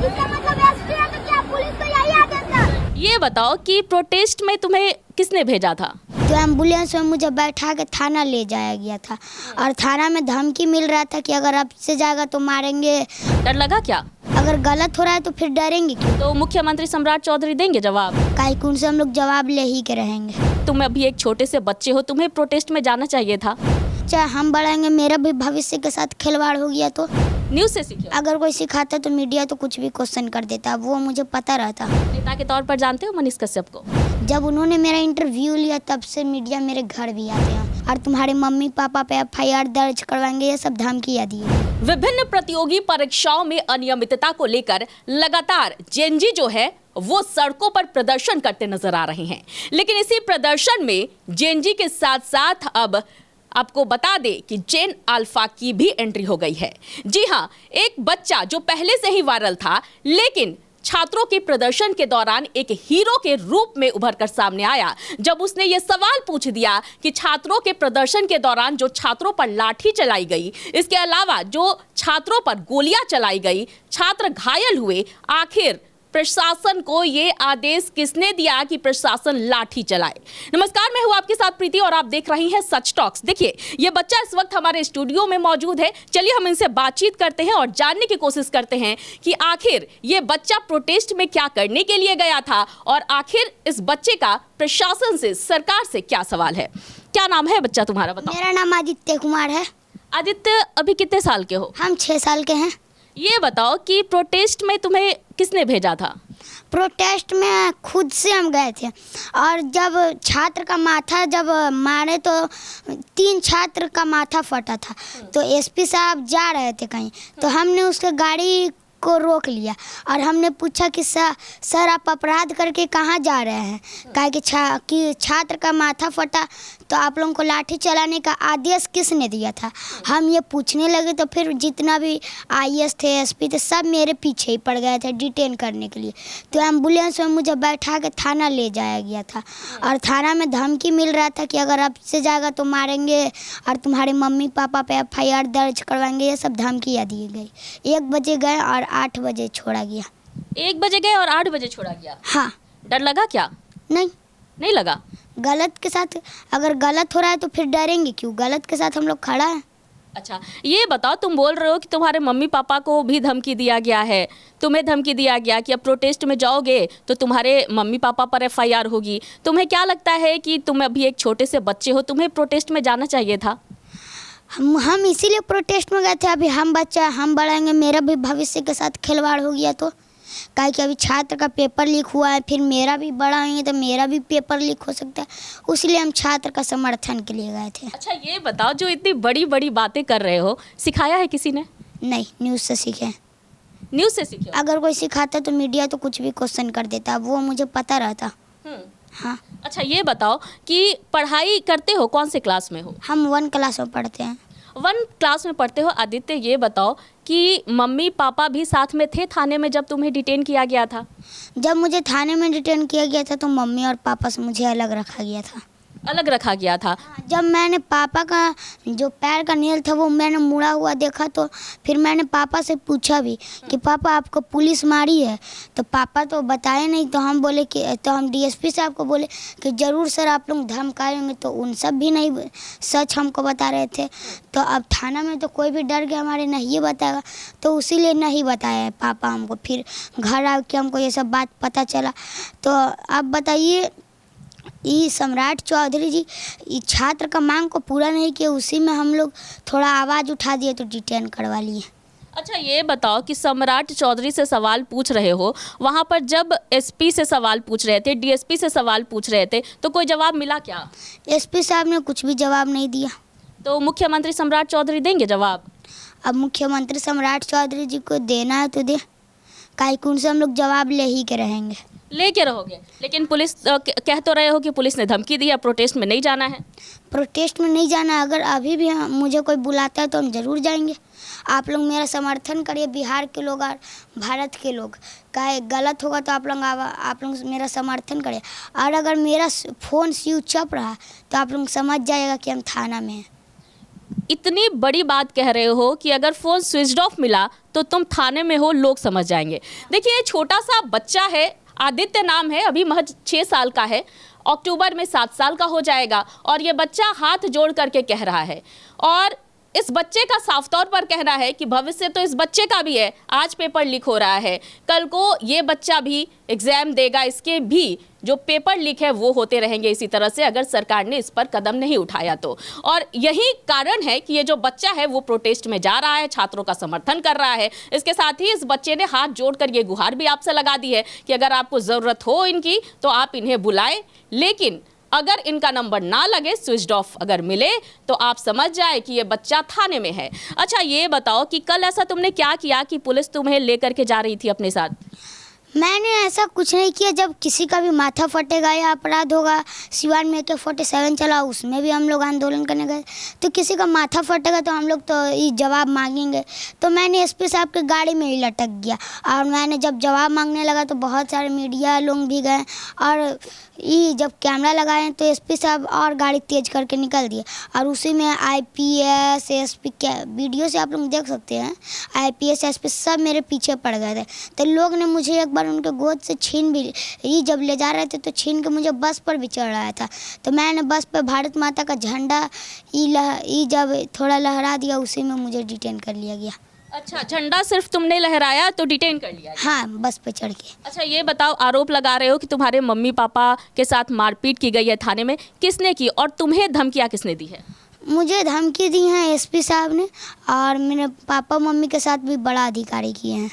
इसका मतलब एसपी है तो क्या पुलिस को यही आदेश है? ये बताओ कि प्रोटेस्ट में तुम्हें किसने भेजा था? तो एम्बुलेंस में मुझे बैठा के थाना ले जाया गया था और थाना में धमकी मिल रहा था कि अगर अब से जाएगा तो मारेंगे। डर लगा क्या? अगर गलत हो रहा है तो फिर डरेंगे क्यों? तो मुख्यमंत्री सम्राट चौधरी देंगे जवाब? कायकून से हम लोग जवाब ले ही के रहेंगे। तुम अभी एक छोटे से बच्चे हो, तुम्हें प्रोटेस्ट में जाना चाहिए था। चाहे हम बढ़ाएंगे, मेरा भी भविष्य के साथ खिलवाड़ हो गया तो न्यूज़ से सीखे। अगर कोई सिखाता तो मीडिया तो कुछ भी क्वेश्चन कर देता, वो मुझे पता रहता। नेता के तौर पर जानते हो मनीष कश्यप को? जब उन्होंने मेरा इंटरव्यू लिया तब से मीडिया मेरे घर भी आते हैं और तुम्हारे मम्मी पापा पे एफआईआर दर्ज करवाएंगे, ये सब धमकियां दी है। विभिन्न प्रतियोगी परीक्षाओं में अनियमितता को लेकर लगातार जेनजी जो है वो सड़कों पर प्रदर्शन करते नजर आ रहे हैं। लेकिन इसी प्रदर्शन में जेनजी के साथ साथ अब आपको बता दे कि जेन अल्फा की भी एंट्री हो गई है। जी हाँ, एक बच्चा जो पहले से ही वायरल था, लेकिन छात्रों के प्रदर्शन के दौरान एक हीरो के रूप में उभर कर सामने आया जब उसने ये सवाल पूछ दिया कि छात्रों के प्रदर्शन के दौरान जो छात्रों पर लाठी चलाई गई, इसके अलावा जो छात्रों पर गोलियां चलाई गई, छात्र घायल हुए, आखिर प्रशासन को ये आदेश किसने दिया कि प्रशासन लाठी चलाए? नमस्कार, मैं हूं आपके साथ प्रीति और आप देख रही हैं सच टॉक्स। देखिए, ये बच्चा इस वक्त हमारे स्टूडियो में मौजूद है। चलिए हम इनसे बातचीत करते हैं और जानने की कोशिश करते हैं कि आखिर ये बच्चा प्रोटेस्ट में क्या करने के लिए गया था और आखिर इस बच्चे का प्रशासन से, सरकार से क्या सवाल है। क्या नाम है बच्चा तुम्हारा, बताओ? मेरा नाम आदित्य कुमार है। आदित्य, अभी कितने साल के हो? हम 6 साल के हैं। ये बताओ कि प्रोटेस्ट में तुम्हें किसने भेजा था? प्रोटेस्ट में खुद से हम गए थे और जब छात्र का माथा जब मारे तो 3 छात्र का माथा फटा था, तो एसपी साहब जा रहे थे कहीं, तो हमने उसके गाड़ी को रोक लिया और हमने पूछा कि सर आप अपराध करके कहाँ जा रहे हैं? कहा कि छात्र का माथा फटा तो आप लोगों को लाठी चलाने का आदेश किसने दिया था? हम ये पूछने लगे तो फिर जितना भी आईएएस थे, एसपी थे, सब मेरे पीछे ही पड़ गए थे डिटेन करने के लिए। तो एम्बुलेंस में मुझे बैठा के थाना ले जाया गया था और थाना में धमकी मिल रहा था कि अगर अब से जाएगा तो मारेंगे और तुम्हारे मम्मी पापा पे एफआईआर दर्ज करवाएंगे, ये सब धमकियाँ दी गई। 1 बजे गए और 8 बजे छोड़ा गया। 1 बजे गए और 8 बजे छोड़ा गया? हाँ। डर लगा क्या? नहीं लगा। गलत के साथ अगर गलत हो रहा है तो फिर डरेंगे क्यों? गलत के साथ हम लोग खड़ा है। अच्छा, ये बताओ, तुम बोल रहे हो कि तुम्हारे मम्मी पापा को भी धमकी दिया गया है, तुम्हें धमकी दिया गया कि अब प्रोटेस्ट में जाओगे तो तुम्हारे मम्मी पापा पर एफआईआर होगी। तुम्हें क्या लगता है कि तुम अभी एक छोटे से बच्चे हो, तुम्हें प्रोटेस्ट में जाना चाहिए था? हम इसीलिए प्रोटेस्ट में गए थे। अभी हम बच्चा, हम बढ़ाएंगे, मेरा भी भविष्य के साथ खिलवाड़ हो गया तो काहे कि अभी छात्र का पेपर लीक हुआ है, फिर मेरा भी बढ़ाएंगे तो मेरा भी पेपर लीक हो सकता है, इसलिए हम छात्र का समर्थन के लिए गए थे। अच्छा, ये बताओ, जो इतनी बड़ी बड़ी बातें कर रहे हो, सिखाया है किसी ने? नहीं, न्यूज़ से सीखे। न्यूज़ से सीखे? अगर कोई सिखाता तो मीडिया तो कुछ भी क्वेश्चन कर देता, वो मुझे पता रहता। हाँ। अच्छा, ये बताओ कि पढ़ाई करते हो, कौन से क्लास में हो? हम 1 क्लास में पढ़ते हैं। 1 क्लास में पढ़ते हो। आदित्य, ये बताओ कि मम्मी पापा भी साथ में थे थाने में जब तुम्हें डिटेन किया गया था? जब मुझे थाने में डिटेन किया गया था तो मम्मी और पापा से मुझे अलग रखा गया था। अलग रखा गया था? जब मैंने पापा का जो पैर का नेल था वो मैंने मुड़ा हुआ देखा तो फिर मैंने पापा से पूछा भी कि पापा आपको पुलिस मारी है? तो पापा तो बताए नहीं, तो हम बोले कि तो हम डीएसपी साहब को बोले कि ज़रूर सर आप लोग धमकाएंगे, तो उन सब भी नहीं सच हमको बता रहे थे। तो अब थाना में तो कोई भी डर के हमारे नहीं बताएगा, तो इसीलिए नहीं बताया पापा हमको। फिर घर आके हमको ये सब बात पता चला। तो अब बताइए, ये सम्राट चौधरी जी ये छात्र का मांग को पूरा नहीं किया, उसी में हम लोग थोड़ा आवाज़ उठा दिए तो डिटेन करवा लिए। अच्छा, ये बताओ कि सम्राट चौधरी से सवाल पूछ रहे हो, वहाँ पर जब एसपी से सवाल पूछ रहे थे, डीएसपी से सवाल पूछ रहे थे, तो कोई जवाब मिला क्या? एसपी साहब ने कुछ भी जवाब नहीं दिया। तो मुख्यमंत्री सम्राट चौधरी देंगे जवाब? अब मुख्यमंत्री सम्राट चौधरी जी को देना है तो दे, कायकून से हम लोग जवाब ले ही के रहेंगे। लेके रहोगे? लेकिन पुलिस कह तो रहे हो कि पुलिस ने धमकी दी है, प्रोटेस्ट में नहीं जाना है। प्रोटेस्ट में नहीं जाना, अगर अभी भी मुझे कोई बुलाता है तो हम ज़रूर जाएंगे। आप लोग मेरा समर्थन करिए, बिहार के लोग और भारत के लोग। काहे गलत होगा तो आप लोग मेरा समर्थन करिए, और अगर मेरा फ़ोन स्विच ऑफ रहा तो आप लोग समझ जाएगा कि हम थाना में हैं। इतनी बड़ी बात कह रहे हो कि अगर फ़ोन स्विच ऑफ मिला तो तुम थाने में हो, लोग समझ जाएंगे। देखिए, ये छोटा सा बच्चा है, आदित्य नाम है, अभी महज 6 साल का है, अक्टूबर में 7 साल का हो जाएगा और ये बच्चा हाथ जोड़ करके कह रहा है। और इस बच्चे का साफ तौर पर कहना है कि भविष्य तो इस बच्चे का भी है। आज पेपर लीक हो रहा है, कल को ये बच्चा भी एग्जाम देगा, इसके भी जो पेपर लीक है वो होते रहेंगे इसी तरह से, अगर सरकार ने इस पर कदम नहीं उठाया तो। और यही कारण है कि ये जो बच्चा है वो प्रोटेस्ट में जा रहा है, छात्रों का समर्थन कर रहा है। इसके साथ ही इस बच्चे ने हाथ जोड़कर ये गुहार भी आपसे लगा दी है कि अगर आपको ज़रूरत हो इनकी तो आप इन्हें बुलाएं, लेकिन अगर इनका नंबर ना लगे, स्विच ऑफ अगर मिले, तो आप समझ जाए कि ये बच्चा थाने में है। अच्छा, ये बताओ कि कल ऐसा तुमने क्या किया कि पुलिस तुम्हें लेकर के जा रही थी अपने साथ? मैंने ऐसा कुछ नहीं किया। जब किसी का भी माथा फटेगा या अपराध होगा, सिवान में AK-47 चला, उसमें भी हम लोग आंदोलन करने गए, तो किसी का माथा फटेगा तो हम लोग तो ये जवाब मांगेंगे। तो मैंने SP साहब की गाड़ी में ही लटक गया और मैंने जब जवाब मांगने लगा तो बहुत सारे मीडिया लोग भी गए और ये जब कैमरा लगाए तो SP साहब और गाड़ी तेज करके निकल दिए और उसी में IPS SP क्या वीडियो से आप लोग देख सकते हैं, IPS SP सब मेरे पीछे पड़ गए थे। तो लोग ने मुझे एक बार उनके गोद से छीन भी, ये जब ले जा रहे थे तो छीन के मुझे बस पर भी चढ़ाया था। तो मैंने बस पर भारत माता का झंडा ये जब थोड़ा लहरा दिया, उसी में मुझे डिटेन कर लिया गया। अच्छा, झंडा सिर्फ तुमने लहराया तो डिटेन कर लिया? हाँ, बस पे चढ़ के। अच्छा, ये बताओ, आरोप लगा रहे हो कि तुम्हारे मम्मी पापा के साथ मारपीट की गई है थाने में, किसने की और तुम्हें धमकियाँ किसने दी है? मुझे धमकी दी हैं SP साहब ने और मेरे पापा मम्मी के साथ भी बड़ा अधिकारी किए हैं।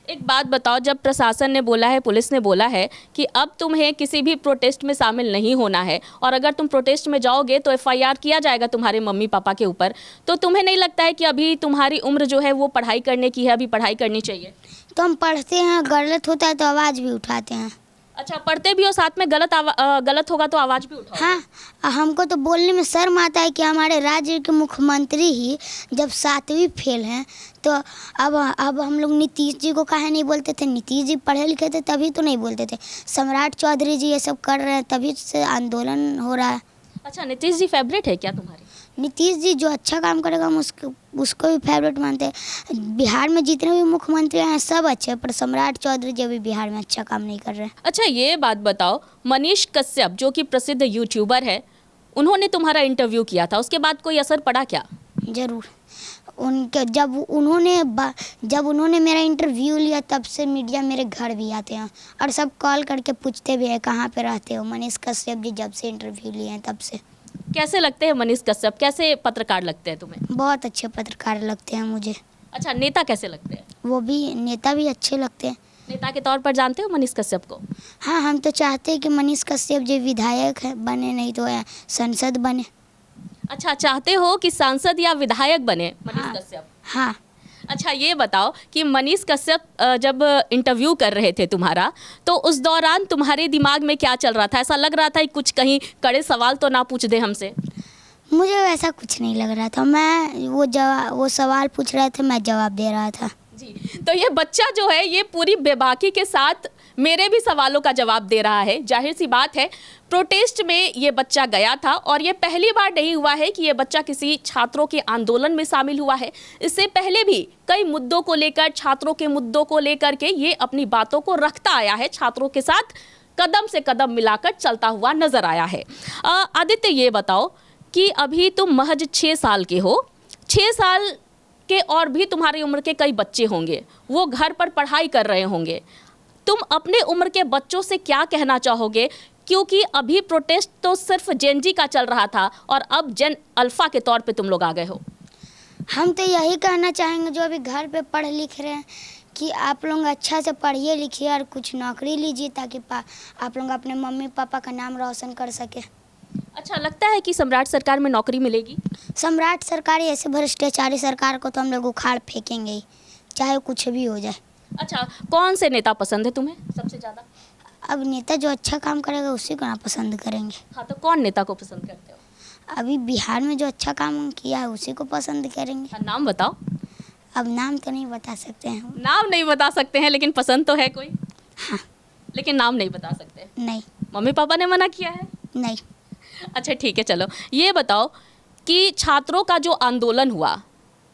एक बात बताओ, जब प्रशासन ने बोला है, पुलिस ने बोला है कि अब तुम्हें किसी भी प्रोटेस्ट में शामिल नहीं होना है और अगर तुम प्रोटेस्ट में जाओगे तो FIR किया जाएगा तुम्हारे मम्मी पापा के ऊपर, तो तुम्हें नहीं लगता है कि अभी तुम्हारी उम्र जो है वो पढ़ाई करने की है, अभी पढ़ाई करनी चाहिए? तो हम पढ़ते हैं, गलत होता है तो आवाज़ भी उठाते हैं। अच्छा, पढ़ते भी हो, साथ में गलत होगा तो आवाज़ भी उठाओ? हाँ, हमको तो बोलने में शर्म आता है कि हमारे राज्य के मुख्यमंत्री ही जब 7वीं फेल हैं तो अब हम लोग नीतीश जी को काहे नहीं बोलते थे? नीतीश जी पढ़े लिखे थे तभी तो नहीं बोलते थे। सम्राट चौधरी जी ये सब कर रहे हैं तभी से आंदोलन हो रहा है। अच्छा, नीतीश जी फेवरेट है क्या तुम्हारे? नीतीश जी जो अच्छा काम करेगा हम उसको भी फेवरेट मानते हैं। बिहार में जितने भी मुख्यमंत्री हैं सब अच्छे, पर सम्राट चौधरी जी भी बिहार में अच्छा काम नहीं कर रहे हैं। अच्छा, ये बात बताओ, मनीष कश्यप जो कि प्रसिद्ध यूट्यूबर है, उन्होंने तुम्हारा इंटरव्यू किया था, उसके बाद कोई असर पड़ा क्या? ज़रूर। उनके जब उन्होंने मेरा इंटरव्यू लिया तब से मीडिया मेरे घर भी आते हैं और सब कॉल करके पूछते भी हैं कहाँ पे रहते हो। मनीष कश्यप जी जब से इंटरव्यू लिए हैं तब से। कैसे लगते हैं मनीष कश्यप, कैसे पत्रकार लगते हैं तुम्हें? बहुत अच्छे पत्रकार लगते हैं मुझे। अच्छा, नेता कैसे लगते हैं? वो भी नेता भी अच्छे लगते हैं। नेता के तौर पर जानते हो मनीष कश्यप को? हाँ, हम तो चाहते हैं कि मनीष कश्यप जी विधायक बने, नहीं तो संसद बने। अच्छा, चाहते हो कि सांसद या विधायक बने मनीष कश्यप? हाँ। अच्छा, ये बताओ कि मनीष कश्यप जब इंटरव्यू कर रहे थे तुम्हारा, तो उस दौरान तुम्हारे दिमाग में क्या चल रहा था? ऐसा लग रहा था कि कुछ कहीं कड़े सवाल तो ना पूछ दे हमसे? मुझे वैसा कुछ नहीं लग रहा था। मैं वो सवाल पूछ रहे थे, मैं जवाब दे रहा था। जी, तो ये बच्चा जो है ये पूरी बेबाकी के साथ मेरे भी सवालों का जवाब दे रहा है। जाहिर सी बात है, प्रोटेस्ट में ये बच्चा गया था और ये पहली बार नहीं हुआ है कि ये बच्चा किसी छात्रों के आंदोलन में शामिल हुआ है। इससे पहले भी कई मुद्दों को लेकर, छात्रों के मुद्दों को लेकर के ये अपनी बातों को रखता आया है, छात्रों के साथ कदम से कदम मिलाकर चलता हुआ नजर आया है। आदित्य, ये बताओ कि अभी तुम महज 6 साल के हो, 6 साल के और भी तुम्हारी उम्र के कई बच्चे होंगे, वो घर पर पढ़ाई कर रहे होंगे। तुम अपने उम्र के बच्चों से क्या कहना चाहोगे? क्योंकि अभी प्रोटेस्ट तो सिर्फ जेन जी का चल रहा था और अब जेन अल्फा के तौर पे तुम लोग आ गए हो। हम तो यही कहना चाहेंगे जो अभी घर पे पढ़ लिख रहे हैं कि आप लोग अच्छा से पढ़िए लिखिए और कुछ नौकरी लीजिए ताकि आप लोग अपने मम्मी पापा का नाम रोशन कर सके। अच्छा, लगता है कि सम्राट सरकार में नौकरी मिलेगी? सम्राट सरकार ऐसे भ्रष्टाचारी सरकार को तो हम लोग उखाड़ फेंकेंगे ही, चाहे कुछ भी हो जाए। अच्छा, कौन से नेता पसंद है तुम्हें सबसे ज़्यादा? अब नेता जो अच्छा काम करेगा उसी को ना पसंद करेंगे। हाँ, तो कौन नेता को पसंद करते हो? अभी बिहार में जो अच्छा काम किया है उसी को पसंद करेंगे। हाँ, नाम बताओ। अब नाम तो नहीं बता सकते हैं। नाम नहीं बता सकते हैं, लेकिन पसंद तो है कोई? हाँ। लेकिन नाम नहीं बता सकते? नहीं। मम्मी पापा ने मना किया है? नहीं। अच्छा, ठीक है, चलो ये बताओ कि छात्रों का जो आंदोलन हुआ,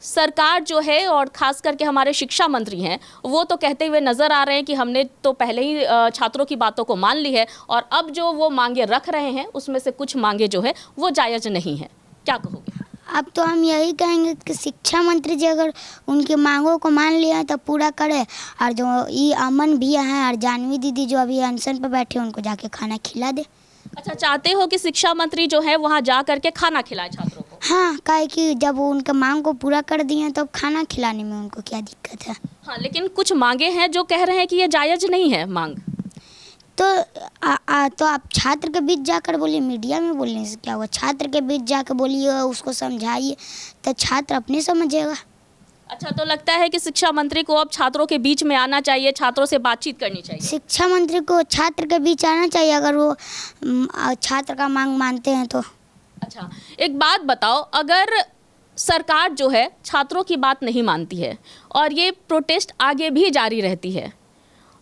सरकार जो है और ख़ास करके हमारे शिक्षा मंत्री हैं वो तो कहते हुए नज़र आ रहे हैं कि हमने तो पहले ही छात्रों की बातों को मान ली है और अब जो वो मांगे रख रहे हैं उसमें से कुछ मांगे जो है वो जायज़ नहीं है। क्या कहोगे? अब तो हम यही कहेंगे कि शिक्षा मंत्री जी अगर उनकी मांगों को मान लिया है तो पूरा करे, और जो ये अमन भैया हैं और जानवी दीदी जो अभी अनशन पर बैठे हैं उनको जाके खाना खिला दे। अच्छा, चाहते हो कि शिक्षा मंत्री जो है वहाँ जा करके खाना खिलाए छात्रों को? हाँ, काहे कि जब वो उनके मांग को पूरा कर दिए हैं तो अब खाना खिलाने में उनको क्या दिक्कत है। हाँ, लेकिन कुछ मांगे हैं जो कह रहे हैं कि ये जायज़ नहीं है मांग। तो तो आप छात्र के बीच जाकर बोलिए, मीडिया में बोलने से क्या हुआ? छात्र के बीच जाकर बोलिए, उसको समझाइए तो छात्र अपने समझेगा। अच्छा, तो लगता है कि शिक्षा मंत्री को अब छात्रों के बीच में आना चाहिए, छात्रों से बातचीत करनी चाहिए। शिक्षा मंत्री को छात्र के बीच आना चाहिए अगर वो छात्र का मांग मानते हैं तो। अच्छा, एक बात बताओ, अगर सरकार जो है छात्रों की बात नहीं मानती है और ये प्रोटेस्ट आगे भी जारी रहती है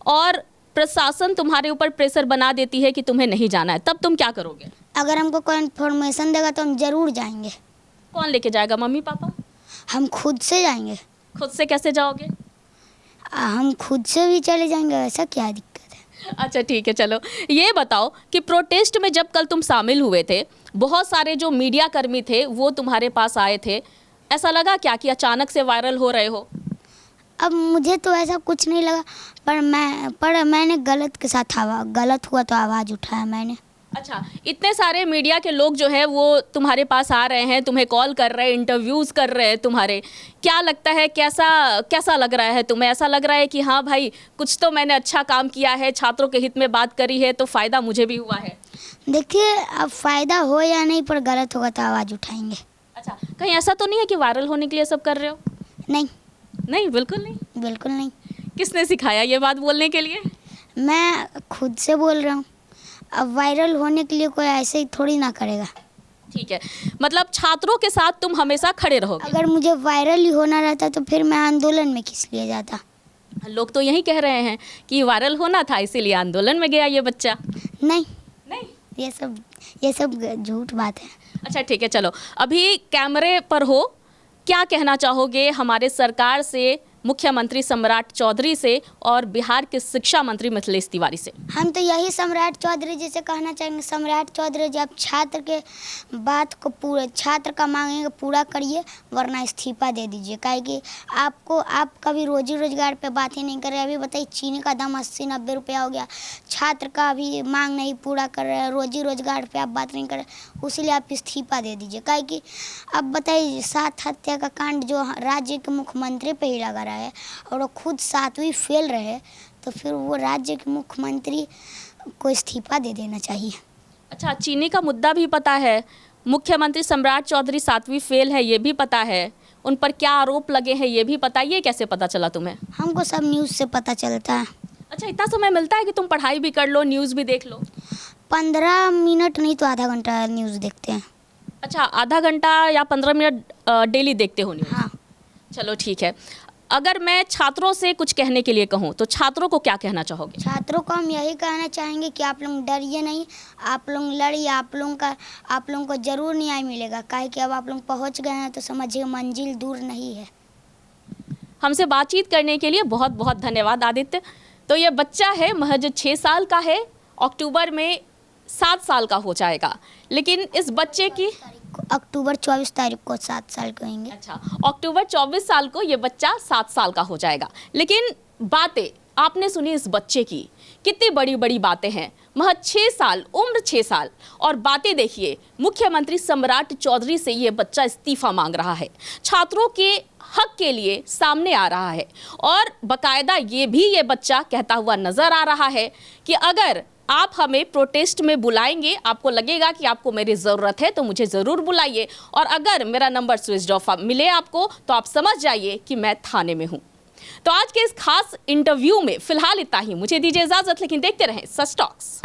और प्रशासन तुम्हारे ऊपर प्रेशर बना देती है कि तुम्हें नहीं जाना है, तब तुम क्या करोगे? अगर हमको कोई इन्फॉर्मेशन देगा तो हम ज़रूर जाएंगे। कौन लेके जाएगा? Mummy papa? हम खुद से जाएंगे। खुद से कैसे जाओगे? हम खुद से भी चले जाएंगे, ऐसा क्या दिक्कत है? अच्छा ठीक है, चलो ये बताओ कि प्रोटेस्ट में जब कल तुम शामिल हुए थे, बहुत सारे जो मीडिया कर्मी थे वो तुम्हारे पास आए थे, ऐसा लगा क्या कि अचानक से वायरल हो रहे हो? अब मुझे तो ऐसा कुछ नहीं लगा, पर मैंने गलत हुआ तो आवाज़ उठाया मैंने। अच्छा, इतने सारे मीडिया के लोग जो है वो तुम्हारे पास आ रहे हैं, तुम्हें कॉल कर रहे हैं, इंटरव्यूज़ कर रहे हैं तुम्हारे, क्या लगता है, कैसा लग रहा है तुम्हें? ऐसा लग रहा है कि हाँ भाई कुछ तो मैंने अच्छा काम किया है, छात्रों के हित में बात करी है तो फ़ायदा मुझे भी हुआ है? देखिए, अब फ़ायदा हो या नहीं, पर गलत होगा तो आवाज़ उठाएंगे। अच्छा, कहीं ऐसा तो नहीं है कि वायरल होने के लिए सब कर रहे हो? नहीं, नहीं, बिल्कुल नहीं। बिल्कुल नहीं। किसने सिखाया ये बात बोलने के लिए? मैं खुद से बोल रहा हूँ। अब वायरल होने के लिए कोई ऐसे ही थोड़ी ना करेगा। ठीक है, मतलब छात्रों के साथ तुम हमेशा खड़े रहोगे? अगर मुझे वायरल ही होना रहता तो फिर मैं आंदोलन में किस लिए जाता? लोग तो यही कह रहे हैं कि वायरल होना था इसीलिए आंदोलन में गया ये बच्चा। नहीं, नहीं, ये सब झूठ बात है। अच्छा ठीक है, चलो अभी कैमरे पर हो, क्या कहना चाहोगे हमारे सरकार से, मुख्यमंत्री सम्राट चौधरी से और बिहार के शिक्षा मंत्री मिथिलेश तिवारी से? हम तो यही सम्राट चौधरी जी से कहना चाहेंगे, सम्राट चौधरी जी, आप छात्र का मांगेंगे पूरा करिए, वरना इस्तीफा दे दीजिए। काहे कि आप कभी रोजी रोजगार पे बात ही नहीं कर रहे। अभी बताइए, चीनी का दाम 80-90 रुपया हो गया, छात्र का अभी मांग नहीं पूरा कर रहे, रोजी रोजगार पे आप बात नहीं कर रहे, उसीलिए आप इस्तीफा दे दीजिए। काहे कि अब बताइए, 7 हत्या का कांड जो राज्य के मुख्यमंत्री पे ही लगा रहा है और वो खुद 7वीं फेल रहे, तो फिर वो राज्य के मुख्यमंत्री को इस्तीफा दे देना चाहिए। अच्छा, चीनी का मुद्दा भी पता है, मुख्यमंत्री सम्राट चौधरी 7वीं फेल है ये भी पता है, उन पर क्या आरोप लगे हैं ये भी पता है, ये कैसे पता चला तुम्हें? हमको सब न्यूज़ से पता चलता है। अच्छा, इतना समय मिलता है कि तुम पढ़ाई भी कर लो, न्यूज़ भी देख लो? 15 मिनट नहीं तो आधा घंटा न्यूज़ देखते हैं। अच्छा, आधा घंटा या 15 मिनट डेली देखते हो न्यूज़? हाँ। चलो ठीक है, अगर मैं छात्रों से कुछ कहने के लिए कहूँ तो छात्रों को क्या कहना चाहोगे? छात्रों को हम यही कहना चाहेंगे कि आप लोग डरिए नहीं, आप लोग लड़िए, आप लोगों को ज़रूर न्याय मिलेगा। काहे कि अब आप लोग पहुँच गए हैं तो समझिए मंजिल दूर नहीं है। हमसे बातचीत करने के लिए बहुत बहुत धन्यवाद आदित्य। तो ये बच्चा है, महज 6 साल का है, अक्टूबर में 7 साल का हो जाएगा, लेकिन इस बच्चे की अक्टूबर 24 तारीख को 7 साल के होंगे। अच्छा, अक्टूबर 24 साल को ये बच्चा 7 साल का हो जाएगा, लेकिन बातें आपने सुनी इस बच्चे की, कितनी बड़ी बड़ी बातें हैं। महज 6 साल, उम्र 6 साल, और बातें देखिए, मुख्यमंत्री सम्राट चौधरी से ये बच्चा इस्तीफा मांग रहा है, छात्रों के हक के लिए सामने आ रहा है, और बाकायदा ये बच्चा कहता हुआ नजर आ रहा है कि अगर आप हमें प्रोटेस्ट में बुलाएंगे, आपको लगेगा कि आपको मेरी ज़रूरत है तो मुझे ज़रूर बुलाइए, और अगर मेरा नंबर स्विच ऑफ मिले आपको तो आप समझ जाइए कि मैं थाने में हूँ। तो आज के इस खास इंटरव्यू में फिलहाल इतना ही, मुझे दीजिए इजाज़त, लेकिन देखते रहें सच टॉक्स।